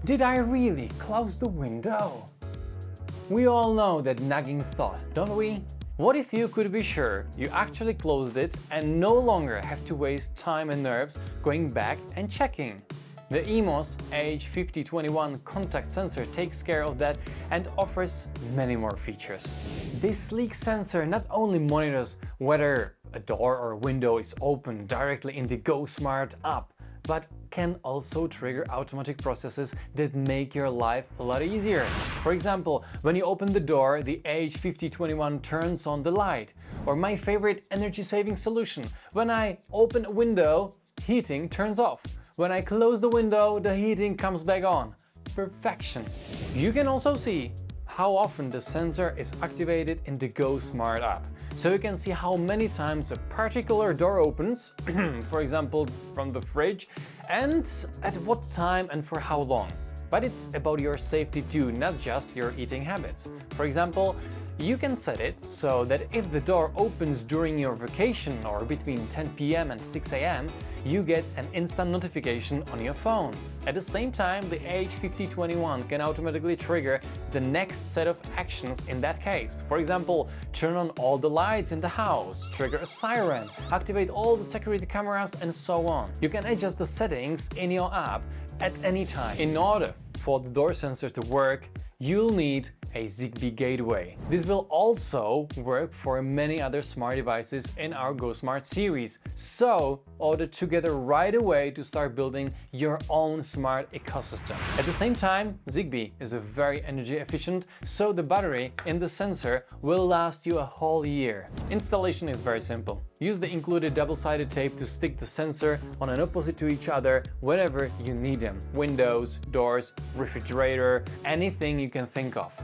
Did I really close the window? We all know that nagging thought, don't we? What if you could be sure you actually closed it and no longer have to waste time and nerves going back and checking? The EMOS H5021 contact sensor takes care of that and offers many more features. This sleek sensor not only monitors whether a door or window is open directly in the GoSmart app, but can also trigger automatic processes that make your life a lot easier. For example, when you open the door, the H5021 turns on the light. Or my favorite energy-saving solution, when I open a window, heating turns off. When I close the window, the heating comes back on. Perfection! You can also see how often the sensor is activated in the GoSmart app. So you can see how many times a particular door opens, for example from the fridge, and at what time and for how long. But it's about your safety too, not just your eating habits. For example, you can set it so that if the door opens during your vacation or between 10 p.m. and 6 a.m., you get an instant notification on your phone. At the same time, the H5021 can automatically trigger the next set of actions in that case. For example, turn on all the lights in the house, trigger a siren, activate all the security cameras, and so on. You can adjust the settings in your app at any time. In order for the door sensor to work, you'll need a Zigbee gateway. This will also work for many other smart devices in our GoSmart series, so order together right away to start building your own smart ecosystem. At the same time, Zigbee is a very energy efficient, so the battery in the sensor will last you a whole year. Installation is very simple. Use the included double-sided tape to stick the sensor on an opposite to each other whenever you need them. Windows, doors, refrigerator, anything you can think of.